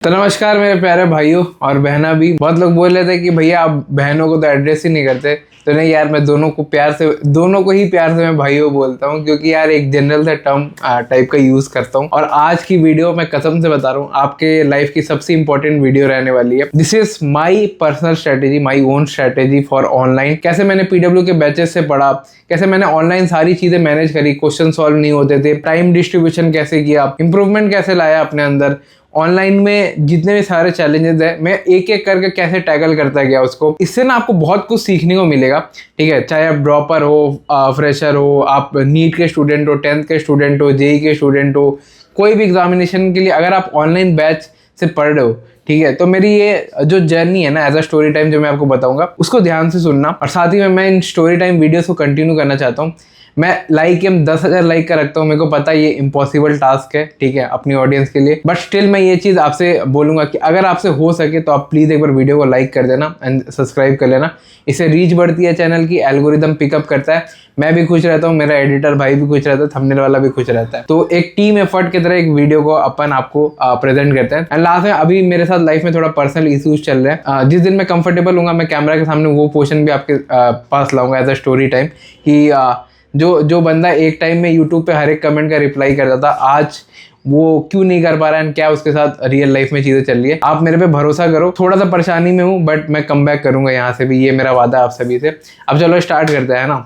तो नमस्कार मेरे प्यारे भाइयों और बहना भी। बहुत लोग बोल रहे थे कि भैया आप बहनों को तो एड्रेस ही नहीं करते। तो नहीं यार, मैं दोनों को ही प्यार से मैं भाइयों बोलता हूँ, क्योंकि यार एक जनरल सा टर्म टाइप का यूज करता हूँ। और आज की वीडियो मैं कसम से बता रहा हूँ, आपके लाइफ की सबसे इंपॉर्टेंट वीडियो रहने वाली है। This is my personal strategy, my own strategy for online. कैसे मैंने पीडब्ल्यू के बैचेस से पढ़ा, कैसे मैंने ऑनलाइन सारी चीजें मैनेज करी, क्वेश्चन सॉल्व नहीं होते थे, टाइम डिस्ट्रीब्यूशन कैसे किया, इंप्रूवमेंट कैसे लाया अपने अंदर, ऑनलाइन में जितने भी सारे चैलेंजेस है मैं एक एक करके कैसे टैकल करता गया उसको। इससे ना आपको बहुत कुछ सीखने को मिलेगा। ठीक है, चाहे आप ड्रॉपर हो, फ्रेशर हो, आप नीट के स्टूडेंट हो, 10th के स्टूडेंट हो, जेई के स्टूडेंट हो, कोई भी एग्जामिनेशन के लिए अगर आप ऑनलाइन बैच से पढ़ रहे हो, ठीक है, तो मेरी ये जो जर्नी है ना एज अ स्टोरी टाइम जो मैं आपको बताऊंगा उसको ध्यान से सुनना। और साथ ही में मैं इन स्टोरी टाइम वीडियोस को कंटिन्यू करना चाहता हूँ। मैं लाइक 10,000 लाइक का रखता हूँ। मेरे को पता है ये इम्पॉसिबल टास्क है, ठीक है, अपनी ऑडियंस के लिए, बट स्टिल मैं ये चीज़ आपसे बोलूंगा कि अगर आपसे हो सके तो आप प्लीज़ एक बार वीडियो को लाइक कर देना एंड सब्सक्राइब कर लेना। इससे रीच बढ़ती है चैनल की, एल्गोरिदम पिकअप करता है, मैं भी खुश रहता हूँ, मेरा एडिटर भाई भी खुश रहता है, थंबनेल वाला भी खुश रहता है। तो एक टीम एफर्ट की तरह एक वीडियो को अपन आपको प्रेजेंट करते हैं। एंड लास्ट में अभी मेरे साथ लाइफ में थोड़ा पर्सनल इश्यूज चल रहे हैं। जिस दिन मैं कंफर्टेबल हूँ मैं कैमरा के सामने वो पोर्शन भी आपके पास लाऊंगा एज अ स्टोरी टाइम कि जो बंदा एक टाइम में यूट्यूब पे हर एक कमेंट का रिप्लाई करता था, आज वो क्यों नहीं कर पा रहा है, क्या उसके साथ रियल लाइफ में चीजें चल रही है। आप मेरे पे भरोसा करो, थोड़ा सा परेशानी में हूँ बट मैं कम बैक करूंगा यहाँ से भी, ये मेरा वादा है आप सभी से। अब चलो स्टार्ट करते हैं ना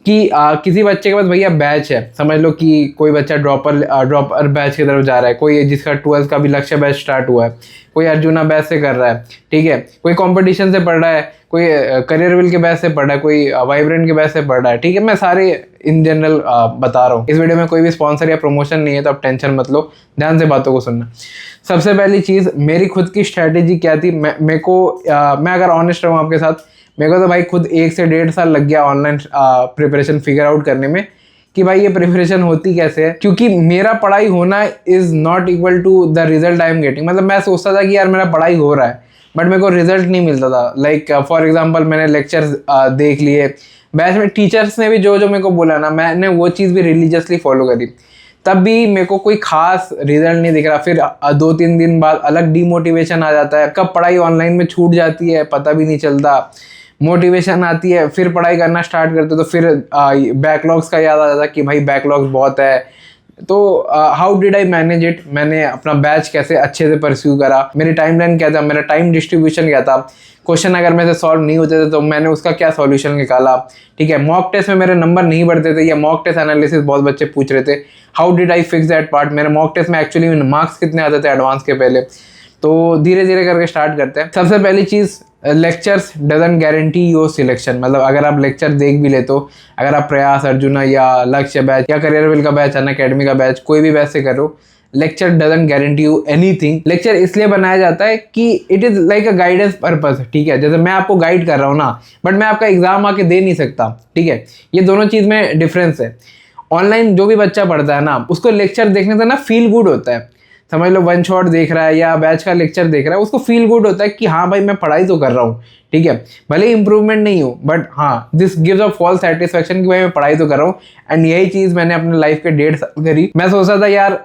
कि किसी बच्चे के पास भैया बैच है, समझ लो कि कोई बच्चा ड्रॉपर बैच की तरफ जा रहा है, कोई जिसका 12th का भी लक्ष्य बैच स्टार्ट हुआ है, कोई अर्जुना बैच से कर रहा है, ठीक है, कोई कंपटीशन से पढ़ रहा है, कोई करियर विल के बैच से पढ़ रहा है, कोई वाइब्रेंट के बैच से पढ़ रहा है, ठीक है। मैं सारे इन जनरल बता रहा हूँ। इस वीडियो में कोई भी स्पॉन्सर या प्रमोशन नहीं है, तो आप टेंशन मत लो, ध्यान से बातों को सुनना। सबसे पहली चीज़, मेरी खुद की स्ट्रैटेजी क्या थी, मैं अगर ऑनेस्ट रहूँ आपके साथ, मेरे को तो भाई खुद 1 से 1.5 साल लग गया ऑनलाइन प्रिपरेशन फिगर आउट करने में कि भाई ये प्रिपरेशन होती कैसे है। क्योंकि मेरा पढ़ाई होना is not equal to the result I am getting. मतलब मैं सोचता था कि यार मेरा पढ़ाई हो रहा है बट मेरे को रिजल्ट नहीं मिलता था। लाइक फॉर एग्जांपल मैंने लेक्चर्स देख लिए, बैच में टीचर्स ने भी जो जो मेरे को बोला ना, मैंने वो चीज़ भी रिलीजियसली फॉलो करी, तब भी मेरे को कोई खास रिजल्ट नहीं दिख रहा। फिर 2-3 दिन बाद अलग डीमोटिवेशन आ जाता है, कब पढ़ाई ऑनलाइन में छूट जाती है पता भी नहीं चलता, मोटिवेशन आती है, फिर पढ़ाई करना स्टार्ट करते तो फिर बैकलॉग्स का याद आ जाता कि भाई बैकलॉग्स बहुत है। तो how did I manage it, मैंने अपना बैच कैसे अच्छे से परस्यू करा, मेरी टाइमलाइन क्या था, मेरा टाइम डिस्ट्रीब्यूशन क्या था, क्वेश्चन अगर मेरे से सॉल्व नहीं होते थे तो मैंने उसका क्या सॉल्यूशन निकाला, ठीक है। मॉक टेस्ट में मेरे नंबर नहीं बढ़ते थे या मॉक टेस्ट एनालिसिस बहुत बच्चे पूछ रहे थे, how did I fix that part. मेरे मॉक टेस्ट में एक्चुअली मार्क्स कितने आते थे एडवांस के पहले। तो धीरे धीरे करके स्टार्ट करते हैं। सबसे पहली चीज़, lectures doesn't guarantee your selection. मतलब अगर आप लेक्चर देख भी लेते हो, अगर आप प्रयास, अर्जुना या लक्ष्य बैच या करियर विल का बैच, अनअकैडमी का बैच, कोई भी बैच से करो, lecture doesn't guarantee you anything. Lecture इसलिए बनाया जाता है कि it is like a guidance purpose, ठीक है। जैसे मैं आपको गाइड कर रहा हूँ ना, बट मैं आपका एग्जाम आके दे नहीं सकता, ठीक है। ये दोनों चीज़ में डिफरेंस है। ऑनलाइन जो भी बच्चा पढ़ता है ना, उसको लेक्चर देखने से ना फील गुड होता है। समझ लो वन शॉट देख रहा है या बैच का लेक्चर देख रहा है, उसको फील गुड होता है कि हाँ भाई मैं पढ़ाई तो कर रहा हूँ, ठीक है, भले इंप्रूवमेंट नहीं हो बट हाँ this gives a false satisfaction कि भाई मैं पढ़ाई तो कर रहा हूँ। एंड यही चीज़ मैंने अपने लाइफ के 1.5 साल करी। मैं सोचता था यार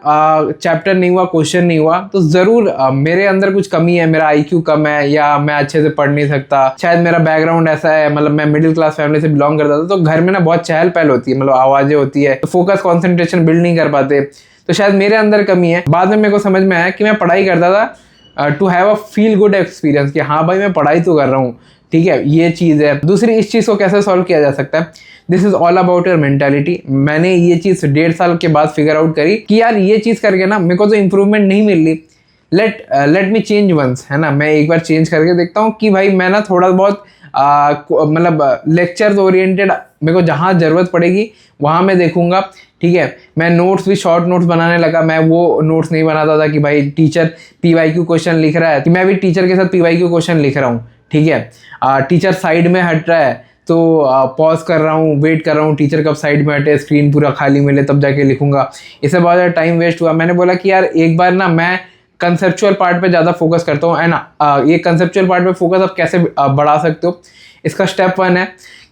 चैप्टर नहीं हुआ, क्वेश्चन नहीं हुआ तो ज़रूर मेरे अंदर कुछ कमी है, मेरा IQ कम है या मैं अच्छे से पढ़ नहीं सकता, शायद मेरा बैकग्राउंड ऐसा है। मतलब मैं मिडिल क्लास फैमिली से बिलोंग करता था, तो घर में ना बहुत चहल पहल होती है, मतलब आवाज़ें होती है, तो फोकस कॉन्सेंट्रेशन बिल्ड नहीं कर पाते, तो शायद मेरे अंदर कमी है। बाद में मेरे को समझ में आया कि मैं पढ़ाई करता था to have a feel good experience, कि हाँ भाई मैं पढ़ाई तो कर रहा हूँ, ठीक है, ये चीज़ है। दूसरी, इस चीज़ को कैसे सॉल्व किया जा सकता है, this is all about your mentality. मैंने ये चीज़ 1.5 साल के बाद फिगर आउट करी कि यार ये चीज़ करके ना मेरे को तो इंप्रूवमेंट नहीं मिल रही, लेट मी चेंज वंस, है ना। मैं एक बार चेंज करके देखता हूँ कि भाई मैं ना थोड़ा बहुत मतलब लेक्चर्स ओरिएंटेड, मेरे को जहाँ ज़रूरत पड़ेगी वहाँ मैं देखूंगा, ठीक है। मैं नोट्स भी शॉर्ट नोट्स बनाने लगा। मैं वो नोट्स नहीं बनाता था कि भाई टीचर PYQ क्वेश्चन लिख रहा है कि मैं भी टीचर के साथ PYQ क्वेश्चन लिख रहा हूँ, ठीक है। टीचर साइड में हट रहा है तो पॉज कर रहा हूँ, वेट कर रहा हूँ टीचर कब साइड में हटे, स्क्रीन पूरा खाली मिले तब जाके लिखूंगा। इससे बहुत ज़्यादा टाइम वेस्ट हुआ। मैंने बोला कि यार एक बार ना मैं कंसेप्चुअल पार्ट पे ज़्यादा फोकस करता हूँ, एंड ये कंसेप्चुअल पार्ट पे फोकस आप कैसे बढ़ा सकते हो। इसका स्टेप 1 है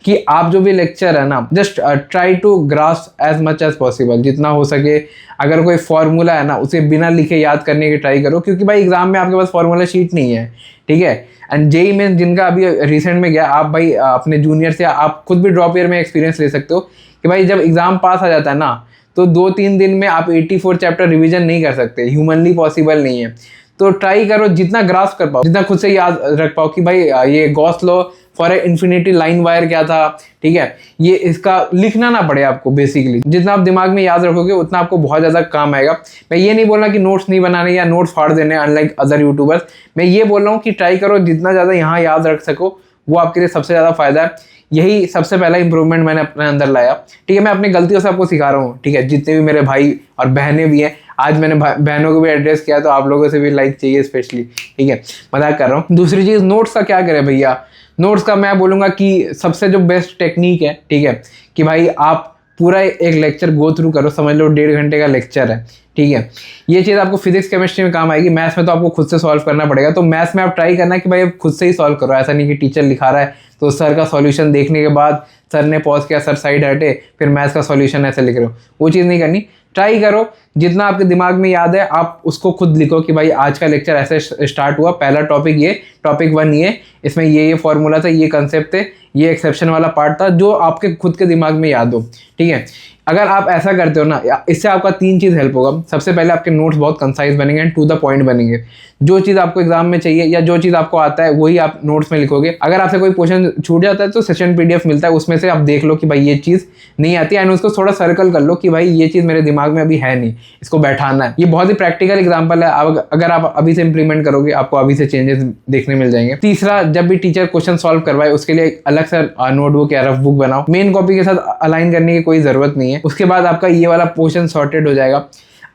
कि आप जो भी लेक्चर है ना, just try to grasp as much as possible, जितना हो सके। अगर कोई फॉर्मूला है ना, उसे बिना लिखे याद करने की ट्राई करो, क्योंकि भाई एग्जाम में आपके पास फॉर्मूला शीट नहीं है, ठीक है। एंड जेई में जिनका अभी रिसेंट में गया, आप भाई अपने जूनियर से आप खुद भी ड्रॉप ईयर में एक्सपीरियंस ले सकते हो कि भाई जब एग्जाम पास आ जाता है ना, तो 2-3 दिन में आप 84 चैप्टर रिवीजन नहीं कर सकते, ह्यूमनली पॉसिबल नहीं है। तो ट्राई करो जितना ग्रास्प कर पाओ, जितना खुद से याद रख पाओ कि भाई ये Gauss law for infinity line wire क्या था, ठीक है। ये इसका लिखना ना पड़े आपको, बेसिकली जितना आप दिमाग में याद रखोगे उतना आपको बहुत ज़्यादा काम आएगा। मैं ये नहीं बोल रहा कि नोट्स नहीं बनाने या नोट्स फाड़ देने अनलाइक अदर यूट्यूबर्स, मैं ये बोल रहा हूँ कि ट्राई करो जितना ज़्यादा यहाँ याद रख सको, वो आपके लिए सबसे ज़्यादा फायदा है। यही सबसे पहला इंप्रूवमेंट मैंने अपने अंदर लाया, ठीक है। मैं अपनी गलतियों से आपको सिखा रहा हूँ, ठीक है। जितने भी मेरे भाई और बहनें भी हैं, आज मैंने बहनों को भी एड्रेस किया, तो आप लोगों से भी लाइक चाहिए स्पेशली, ठीक है। मजाक कर रहा हूँ। दूसरी चीज़, नोट्स का क्या करें भैया। नोट्स का मैं बोलूँगा कि सबसे जो बेस्ट टेक्निक है, ठीक है, कि भाई आप पूरा एक लेक्चर गो थ्रू करो, समझ लो 1.5 घंटे का लेक्चर है, ठीक है। ये चीज़ आपको फिजिक्स केमिस्ट्री में काम आएगी, मैथ्स में तो आपको खुद से सॉल्व करना पड़ेगा। तो मैथ्स में आप ट्राई करना कि भाई खुद से ही सॉल्व करो, ऐसा नहीं कि टीचर लिखा रहा है तो सर का सॉल्यूशन देखने के बाद सर ने पॉज किया, सर साइड हटे, फिर मैथ्स का सॉल्यूशन ऐसे लिख रहे हो, वो चीज़ नहीं करनी। ट्राई करो जितना आपके दिमाग में याद है आप उसको खुद लिखो कि भाई आज का लेक्चर ऐसे स्टार्ट हुआ, पहला टॉपिक ये, टॉपिक 1 ये, इसमें ये फॉर्मूला था, ये कंसेप्ट थे, ये एक्सेप्शन वाला पार्ट था, जो आपके खुद के दिमाग में याद हो, ठीक है। अगर आप ऐसा करते हो ना, इससे आपका 3 चीज़ हेल्प होगा। सबसे पहले आपके नोट्स बहुत कंसाइज बनेंगे एंड टू द पॉइंट बनेंगे। जो चीज़ आपको एग्जाम में चाहिए या जो चीज़ आपको आता है वही आप नोट्स में लिखोगे। अगर आपसे कोई क्वेश्चन छूट जाता है तो सेशन पीडीएफ मिलता है, उसमें से आप देख लो कि भाई ये चीज़ नहीं आती है एंड उसको थोड़ा सर्कल कर लो कि भाई ये चीज़ मेरे दिमाग में अभी है नहीं, इसको बैठाना है। ये बहुत ही प्रैक्टिकल एग्जाम्पल है, अगर आप अभी से इंप्लीमेंट करोगे आपको अभी से चेंजेस देखने मिल जाएंगे। तीसरा, जब भी टीचर क्वेश्चन सॉल्व करवाए उसके लिए एक अलग सा नोटबुक या रफ बुक बनाओ, मेन कॉपी के साथ अलाइन करने की कोई ज़रूरत नहीं है। उसके बाद आपका ये वाला पोर्शन सॉर्टेड हो जाएगा।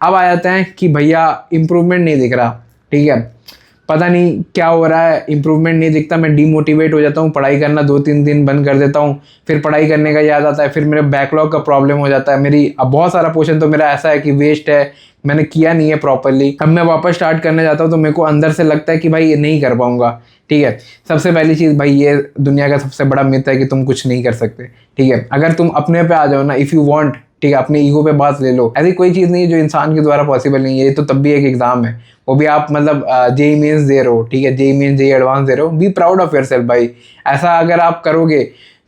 अब आ जाते हैं कि भैया इंप्रूवमेंट नहीं दिख रहा, ठीक है, पता नहीं क्या हो रहा है, इंप्रूवमेंट नहीं दिखता, मैं डीमोटिवेट हो जाता हूँ, पढ़ाई करना 2-3 दिन बंद कर देता हूँ, फिर पढ़ाई करने का याद आता है, फिर मेरे बैकलॉग का प्रॉब्लम हो जाता है। मेरी अब बहुत सारा पोर्शन तो मेरा ऐसा है कि वेस्ट है, मैंने किया नहीं है प्रॉपरली। अब मैं वापस स्टार्ट करने जाता हूँ तो मेरे को अंदर से लगता है कि भाई ये नहीं कर पाऊंगा, ठीक है। सबसे पहली चीज़ भाई, ये दुनिया का सबसे बड़ा मिथ है कि तुम कुछ नहीं कर सकते, ठीक है। अगर तुम अपने पे आ जाओ ना, इफ़ यू वांट, ठीक है, अपने ईगो पे बात ले लो, ऐसी कोई चीज़ नहीं है जो इंसान के द्वारा पॉसिबल नहीं है। ये तो तब भी एक एग्जाम है, वो भी आप मतलब जेई मेंस दे रहे हो, ठीक है, जेई मेंस जेई एडवांस दे रहे हो, बी प्राउड ऑफ योरसेल्फ भाई। ऐसा अगर आप करोगे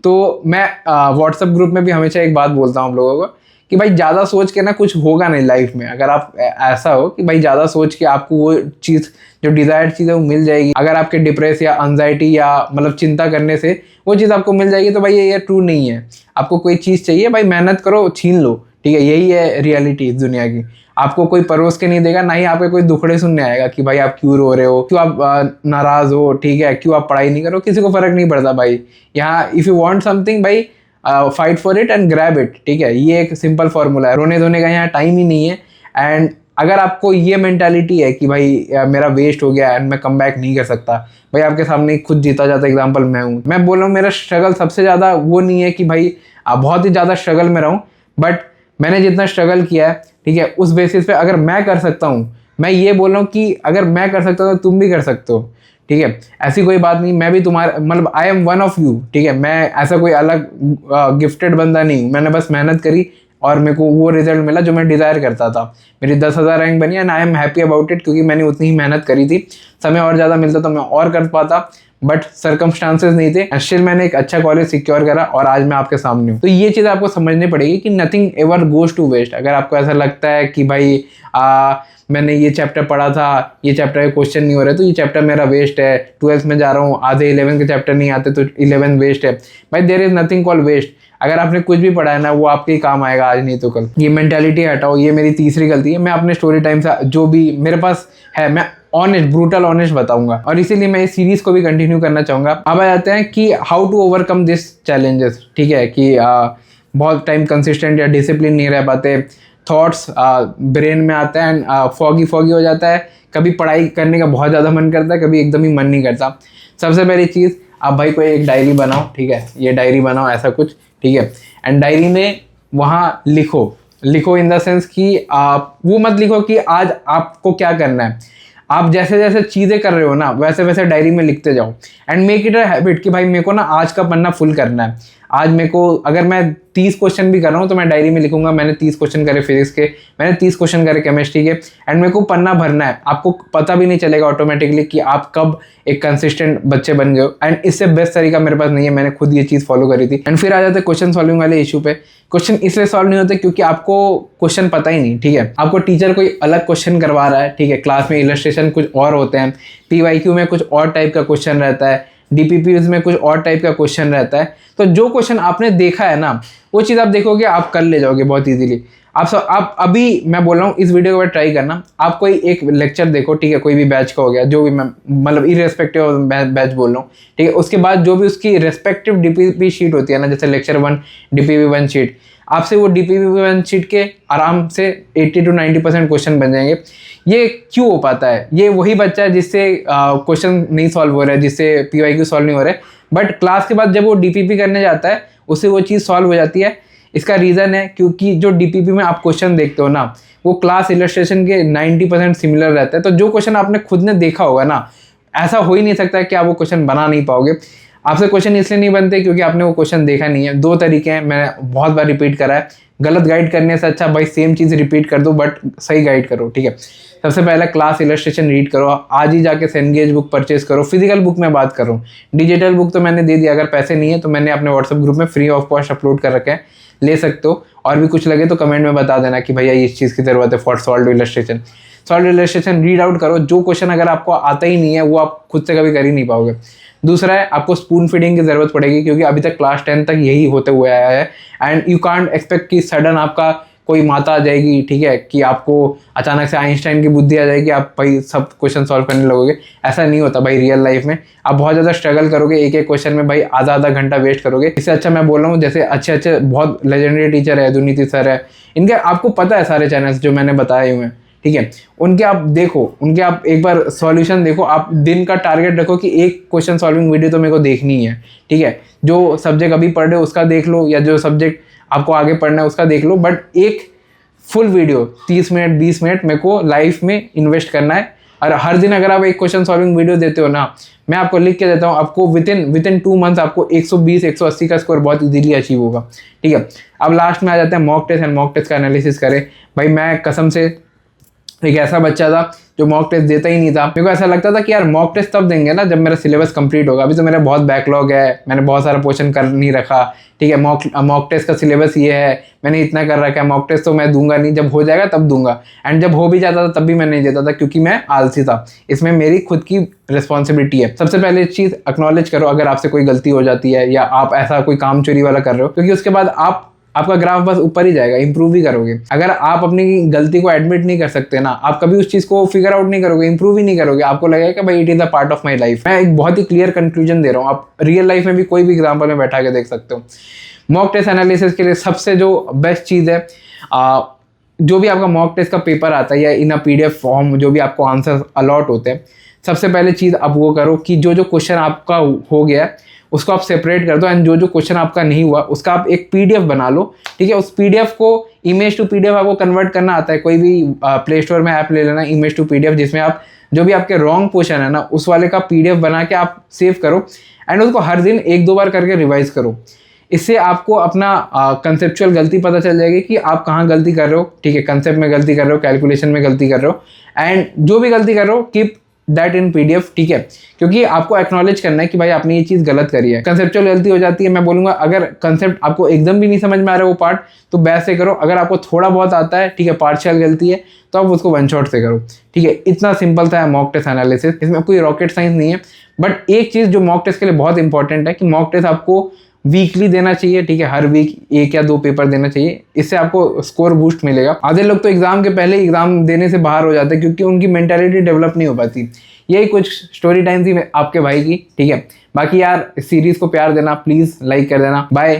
तो मैं व्हाट्सएप ग्रुप में भी हमेशा एक बात बोलता हूँ आप लोगों को कि भाई ज़्यादा सोच के ना कुछ होगा नहीं लाइफ में। अगर आप ऐसा हो कि भाई ज़्यादा सोच के आपको वो चीज़ जो डिज़ायर्ड चीज़ है वो मिल जाएगी, अगर आपके डिप्रेस या एंजाइटी या मतलब चिंता करने से वो चीज़ आपको मिल जाएगी, तो भाई ये ट्रू नहीं है। आपको कोई चीज़ चाहिए भाई, मेहनत करो, छीन लो, ठीक है। यही है रियलिटी इस दुनिया की। आपको कोई परोस के नहीं देगा, ना ही आपके कोई दुखड़े सुनने आएगा कि भाई आप क्यों रो रहे हो, क्यों आप नाराज़ हो, ठीक है, क्यों आप पढ़ाई नहीं करो, किसी को फ़र्क नहीं पड़ता भाई। यहाँ इफ़ यू वांट समथिंग भाई, fight for it and grab it, ठीक है। ये एक सिंपल फॉर्मूला है, रोने धोने का यहाँ टाइम ही नहीं है। एंड अगर आपको ये मेंटालिटी है कि भाई मेरा वेस्ट हो गया एंड मैं कम बैक नहीं कर सकता, भाई आपके सामने खुद जीता जाता एग्जाम्पल मैं हूँ। मैं बोल रहा हूँ मेरा स्ट्रगल सबसे ज़्यादा वो नहीं है कि भाई बहुत ही ज़्यादा स्ट्रगल में रहूँ, बट मैंने जितना स्ट्रगल किया है, ठीक है, उस बेसिस पे अगर मैं कर सकता हूँ, मैं ये बोल रहा हूँ कि अगर मैं कर सकता हूँ तो तुम भी कर सकते हो, ठीक है। ऐसी कोई बात नहीं, मैं भी तुम्हारा मतलब I am one of you, ठीक है। मैं ऐसा कोई अलग गिफ्टेड बंदा नहीं हूँ, मैंने बस मेहनत करी और मेरे को वो रिजल्ट मिला जो मैं डिज़ायर करता था। मेरी 10,000 रैंक बनी and I am happy about it, क्योंकि मैंने उतनी ही मेहनत करी थी। समय और ज़्यादा मिलता तो मैं और कर पाता, बट सर्कमस्टांसेस नहीं थे। स्टिल मैंने एक अच्छा कॉलेज सिक्योर करा और आज मैं आपके सामने हूँ। तो ये चीज़ आपको समझनी पड़ेगी कि nothing ever goes to waste. अगर आपको ऐसा लगता है कि भाई मैंने ये चैप्टर पढ़ा था, ये चैप्टर के क्वेश्चन नहीं हो रहे तो ये चैप्टर मेरा वेस्ट है, 12th में जा रहा हूँ, आधे 11th के चैप्टर नहीं आते तो 11th वेस्ट है, भाई there is nothing call waste. अगर आपने कुछ भी पढ़ा है ना, वो आपके काम आएगा आज नहीं तो कल। ये मेंटालिटी हटाओ, ये मेरी तीसरी गलती है। मैं अपने स्टोरी टाइम से जो भी मेरे पास है मैं ऑनेस्ट, ब्रूटल ऑनेस्ट बताऊंगा, और इसीलिए मैं इस सीरीज को भी कंटिन्यू करना चाहूँगा। अब आ जाते हैं कि how to overcome this challenges, ठीक है, कि बहुत टाइम कंसिस्टेंट या डिसिप्लिन नहीं रह पाते, थॉट्स ब्रेन में आता है एंड फॉगी हो जाता है, कभी पढ़ाई करने का बहुत ज़्यादा मन करता है, कभी एकदम ही मन नहीं करता। सबसे पहली चीज़, आप भाई कोई एक डायरी बनाओ, ठीक है, ये डायरी बनाओ ऐसा कुछ, ठीक है, एंड डायरी में वहाँ लिखो इन द सेंस कि आप वो मत लिखो कि आज आपको क्या करना है, आप जैसे जैसे चीज़ें कर रहे हो ना वैसे वैसे डायरी में लिखते जाओ and make it a habit कि भाई मेरे को ना आज का पन्ना फुल करना है। आज मेरे को अगर मैं 30 क्वेश्चन भी कर रहा हूँ तो मैं डायरी में लिखूंगा मैंने 30 क्वेश्चन करे फिजिक्स के, मैंने 30 क्वेश्चन करे केमिस्ट्री के, एंड मेरे को पन्ना भरना है। आपको पता भी नहीं चलेगा ऑटोमेटिकली कि आप कब एक कंसिस्टेंट बच्चे बन गए हो। एंड इससे बेस्ट तरीका मेरे पास नहीं है, मैंने खुद ये चीज़ फॉलो करी थी। एंड फिर आ जाते क्वेश्चन सॉल्विंग वाले इशू पे। क्वेश्चन इसलिए सॉल्व नहीं होते क्योंकि आपको क्वेश्चन पता ही नहीं, ठीक है। आपको टीचर कोई अलग क्वेश्चन करवा रहा है, ठीक है, क्लास में इलस्ट्रेशन कुछ और होते हैं, PYQ में कुछ और टाइप का क्वेश्चन रहता है, DPPs में कुछ और टाइप का क्वेश्चन रहता है। तो जो क्वेश्चन आपने देखा है ना, वो चीज़ आप देखोगे, आप कर ले जाओगे बहुत इजीली। आप अभी मैं बोल रहा हूँ इस वीडियो के बाद ट्राई करना, आप कोई एक लेक्चर देखो, ठीक है, कोई भी बैच का हो गया, जो भी, मैं मतलब इरेस्पेक्टिव ऑफ बैच बोल रहा हूँ, ठीक है। उसके बाद जो भी उसकी रेस्पेक्टिव DPP शीट होती है ना, जैसे लेक्चर 1 DPP 1 शीट, आपसे वो DPP 1 शीट के आराम से 80 to 90% क्वेश्चन बन जाएंगे। ये क्यों हो पाता है? ये वही बच्चा है जिससे क्वेश्चन नहीं सॉल्व हो रहा है, जिससे PYQ सॉल्व नहीं हो रहा है, बट क्लास के बाद जब वो DPP करने जाता है उससे वो चीज़ सॉल्व हो जाती है। इसका रीज़न है क्योंकि जो DPP में आप क्वेश्चन देखते हो ना, वो क्लास इलस्ट्रेशन के 90% सिमिलर रहता है। तो जो क्वेश्चन आपने खुद ने देखा होगा ना, ऐसा हो ही नहीं सकता कि आप वो क्वेश्चन बना नहीं पाओगे। आपसे क्वेश्चन इसलिए नहीं बनते क्योंकि आपने वो क्वेश्चन देखा नहीं है। 2 तरीके हैं, मैंने बहुत बार रिपीट करा है। गलत गाइड करने से अच्छा भाई सेम चीज़ रिपीट कर दो बट सही गाइड करो, ठीक है। सबसे पहले क्लास इलस्ट्रेशन रीड करो, आज ही जाके सेनगेज बुक परचेज करो। फिजिकल बुक में बात कर रहा हूँ, डिजिटल बुक तो मैंने दे दिया, अगर पैसे नहीं है तो मैंने अपने व्हाट्सएप ग्रुप में फ्री ऑफ कॉस्ट अपलोड कर रखे हैं, ले सकते हो। और भी कुछ लगे तो कमेंट में बता देना कि भैया इस चीज़ की ज़रूरत है for solve illustration. Solve illustration read out करो। जो क्वेश्चन अगर आपको आता ही नहीं है वो आप खुद से कभी कर ही नहीं पाओगे। दूसरा है, आपको स्पून फीडिंग की ज़रूरत पड़ेगी क्योंकि अभी तक क्लास 10 तक यही होते हुए आया है। एंड यू कांट एक्सपेक्ट कि सडन आपका कोई माता आ जाएगी, ठीक है, कि आपको अचानक से आइंस्टाइन की बुद्धि आ जाएगी, आप भाई सब क्वेश्चन सॉल्व करने लगोगे। ऐसा नहीं होता भाई रियल लाइफ में। आप बहुत ज़्यादा स्ट्रगल करोगे, एक एक क्वेश्चन में भाई आधा घंटा वेस्ट करोगे। इससे अच्छा मैं बोल रहा हूँ, जैसे अच्छे बहुत लेजेंडरी टीचर है, दुनीति सर है, इनके आपको पता है सारे चैनल्स जो मैंने बताए हुए हैं, ठीक है, उनके आप देखो, उनके आप एक बार सॉल्यूशन देखो। आप दिन का टारगेट रखो कि एक क्वेश्चन सॉल्विंग वीडियो तो मेरे को देखनी है, ठीक है। जो सब्जेक्ट अभी पढ़ रहे हो उसका देख लो, या जो सब्जेक्ट आपको आगे पढ़ना है उसका देख लो, बट एक फुल वीडियो 30 मिनट 20 मिनट मेरे को लाइफ में इन्वेस्ट करना है। और हर दिन अगर आप एक क्वेश्चन सॉल्विंग वीडियो देते हो ना, मैं आपको लिख के देता हूँ, आपको विद इन 2 मंथ्स आपको 120-180 का स्कोर बहुत इजीली अचीव होगा, ठीक है। अब लास्ट में आ जाते हैं mock test, and mock test का एनालिसिस करें। भाई मैं कसम से एक ऐसा बच्चा था जो मॉक टेस्ट देता ही नहीं था। मेरे को ऐसा लगता था कि यार मॉक टेस्ट तब देंगे ना जब मेरा सिलेबस कंप्लीट होगा। अभी तो मेरा बहुत बैकलॉग है, मैंने बहुत सारा पोर्शन कर नहीं रखा, ठीक है। मॉक टेस्ट का सिलेबस ये है, मैंने इतना कर रखा है, मॉक टेस्ट तो मैं दूंगा नहीं, जब हो जाएगा तब दूंगा। एंड जब हो भी जाता था तब भी मैं नहीं देता था क्योंकि मैं आलसी था। इसमें मेरी खुद की रिस्पॉन्सिबिलिटी है। सबसे पहले इस चीज़ एक्नॉलेज करो अगर आपसे कोई गलती हो जाती है या आप ऐसा कोई काम चोरी वाला कर रहे हो, क्योंकि उसके बाद आपका ग्राफ बस ऊपर ही जाएगा, इंप्रूव ही करोगे। अगर आप अपनी गलती को एडमिट नहीं कर सकते ना, आप कभी उस चीज़ को फिगर आउट नहीं करोगे, इंप्रूव ही नहीं करोगे। आपको लगेगा कि भाई it is a part of my life. मैं एक बहुत ही क्लियर कंक्लूजन दे रहा हूँ, आप रियल लाइफ में भी कोई भी एग्जाम्पल में बैठा के देख सकते हो। मॉक टेस्ट एनालिसिस के लिए सबसे जो बेस्ट चीज़ है, जो भी आपका मॉक टेस्ट का पेपर आता है या इन अ PDF फॉर्म जो भी आपको आंसर अलॉट होते हैं, सबसे पहले चीज़ आप वो करो कि जो क्वेश्चन आपका हो गया उसको आप सेपरेट कर दो, एंड जो क्वेश्चन आपका नहीं हुआ उसका आप एक PDF बना लो, ठीक है। उस PDF को इमेज टू PDF आपको कन्वर्ट करना आता है। कोई भी प्ले स्टोर में ऐप ले लेना इमेज टू PDF, जिसमें आप जो भी आपके रॉन्ग क्वेश्चन है ना उस वाले का PDF बना के आप सेव करो, एंड उसको हर दिन 1-2 बार करके रिवाइज करो। इससे आपको अपना कंसेप्चुअल गलती पता चल जाएगी कि आप कहाँ गलती कर रहे हो, ठीक है। कंसेप्ट में गलती कर रहे हो, कैलकुलेशन में गलती कर रहे हो, एंड जो भी गलती कर रहे हो कीप दैट इन PDF, ठीक है। क्योंकि आपको एक्नॉलेज करना है कि भाई आपने ये चीज़ गलत करी है। कंसेप्चुअल गलती हो जाती है, मैं बोलूँगा अगर कंसेप्ट आपको एकदम भी नहीं समझ में आ रहा है वो पार्ट, तो बैच से करो। अगर आपको थोड़ा बहुत आता है, ठीक है, पार्शियल गलती है, तो आप उसको वन शॉट से करो, ठीक है। इतना सिंपल था मॉक टेस्ट एनालिसिस, इसमें कोई रॉकेट साइंस नहीं है। बट एक चीज़ जो मॉक टेस्ट के लिए बहुत इंपॉर्टेंट है कि मॉक टेस्ट आपको वीकली देना चाहिए, ठीक है। हर वीक 1 या 2 पेपर देना चाहिए, इससे आपको स्कोर बूस्ट मिलेगा। आधे लोग तो एग्जाम के पहले एग्जाम देने से बाहर हो जाते हैं क्योंकि उनकी मेंटालिटी डेवलप नहीं हो पाती। यही कुछ स्टोरी टाइम थी आपके भाई की, ठीक है। बाकी यार इस सीरीज़ को प्यार देना, प्लीज़ लाइक कर देना। बाय।